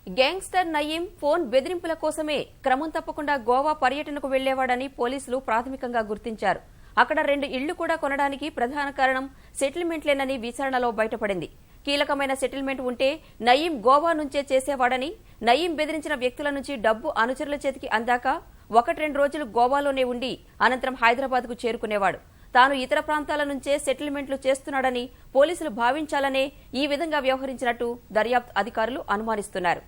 Gangster Nayeem phone బెదిరింపుల కోసమే క్రమం తప్పకుండా గోవా పర్యటనకు వెళ్లేవాడని పోలీసులు ప్రాథమికంగా గుర్తించారు. అక్కడ 2 ఇళ్లు కూడా కొనడానికి ప్రధాన కారణం సెటిల్మెంట్లేనని విచారణలో బయటపడింది. కీలకమైన సెటిల్మెంట్ ఉంటే నయీం గోవా నుంచే చేసేవాడని, నయీం బెదిరించిన వ్యక్తుల నుంచి డబ్బు అనుచరుల చేతికి అందాక 1-2 రోజులు గోవాలోనే ఉండి అనంతరం హైదరాబాద్కు చేరుకునేవాడు. తాను ఇతర ప్రాంతాల నుంచే సెటిల్మెంట్లు చేస్తున్నాడని పోలీసులు భావించాలనే ఈ విధంగా వ్యవహరించినట్టు దర్యాప్తు అధికారులు అనుమానిస్తున్నారు.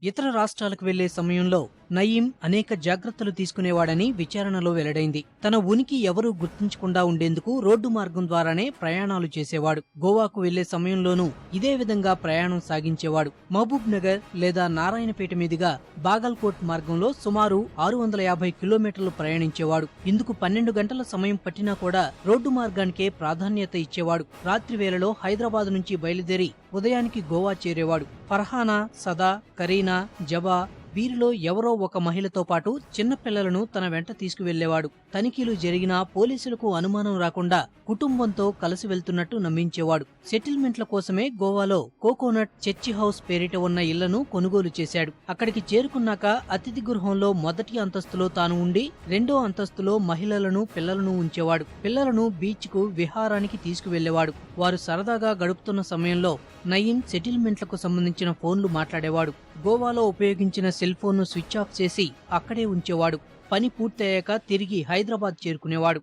ఇతర రాష్ట్రాలకు వెళ్లే సమయంలో నయీం అనేక జాగ్రత్తలు తీసుకునేవాడని విచారణలో వెల్లడైంది. తన ఉనికి ఎవరూ గుర్తించకుండా ఉండేందుకు రోడ్డు మార్గం ద్వారానే ప్రయాణాలు చేసేవాడు. గోవాకు వెళ్లే సమయంలోనూ ఇదే విధంగా ప్రయాణం సాగించేవాడు. మహబూబ్ నగర్ లేదా నారాయణపేట మీదుగా బాగల్కోట్ మార్గంలో సుమారు 650 కిలోమీటర్లు ప్రయాణించేవాడు. ఇందుకు 12 గంటల సమయం పట్టినా కూడా రోడ్డు మార్గానికే ప్రాధాన్యత ఇచ్చేవాడు. రాత్రి వేళలో హైదరాబాద్ నుంచి బయలుదేరి ఉదయానికి గోవా చేరేవాడు. ఫర్హానా, సదా, కరీనా, జబా వీరిలో ఎవరో ఒక మహిళతో పాటు చిన్నపిల్లలను తన వెంట తీసుకువెళ్లేవాడు. తనిఖీలు జరిగినా పోలీసులకు అనుమానం రాకుండా కుటుంబంతో కలిసి వెళ్తున్నట్టు నమ్మించేవాడు. సెటిల్మెంట్ల కోసమే గోవాలో కోకోనట్ చర్చి హౌస్ పేరిట ఉన్న ఇళ్లను కొనుగోలు చేశాడు. అక్కడికి చేరుకున్నాక అతిథి గృహంలో మొదటి అంతస్తులో తాను ఉండి 2వ అంతస్తులో మహిళలను, పిల్లలను ఉంచేవాడు. పిల్లలను బీచ్ కు, విహారానికి తీసుకువెళ్లేవాడు. వారు సరదాగా గడుపుతున్న సమయంలో నయీం సెటిల్మెంట్లకు సంబంధించిన ఫోన్లు మాట్లాడేవాడు. గోవాలో ఉపయోగించిన సెల్ ఫోన్ను స్విచ్ ఆఫ్ చేసి అక్కడే ఉంచేవాడు. పని పూర్తయ్యాక తిరిగి హైదరాబాద్ చేరుకునేవాడు.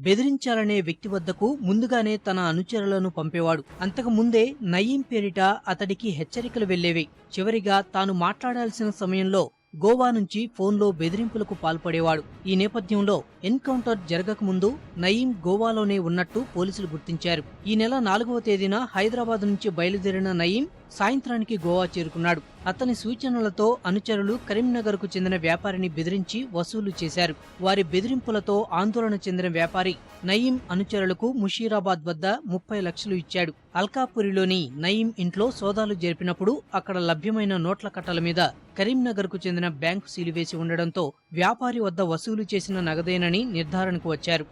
బెదిరించాలనే వ్యక్తి వద్దకు ముందుగానే తన అనుచరులను పంపేవాడు. అంతకు ముందే నయీం పేరిట అతడికి హెచ్చరికలు వెళ్లేవి. చివరిగా తాను మాట్లాడాల్సిన సమయంలో గోవా నుంచి ఫోన్లో బెదిరింపులకు పాల్పడేవాడు. ఈ నేపథ్యంలో ఎన్కౌంటర్ జరగకముందు నయీం గోవాలోనే ఉన్నట్టు పోలీసులు గుర్తించారు. ఈ నెల 4వ తేదీన హైదరాబాద్ నుంచి బయలుదేరిన నయీం సాయంత్రానికి గోవా చేరుకున్నాడు. అతని సూచనలతో అనుచరులు కరీంనగర్ కు చెందిన వ్యాపారిని బెదిరించి వసూలు చేశారు. వారి బెదిరింపులతో ఆందోళన చెందిన వ్యాపారి నయీం అనుచరులకు ముషీరాబాద్ వద్ద 30 లక్షలు ఇచ్చాడు. అల్కాపురిలోని నయీం ఇంట్లో సోదాలు జరిపినప్పుడు అక్కడ లభ్యమైన నోట్ల కట్టల మీద కరీంనగర్ కు చెందిన బ్యాంకు సీలు వేసి ఉండడంతో వ్యాపారి వద్ద వసూలు చేసిన నగదేనని నిర్ధారణకు వచ్చారు.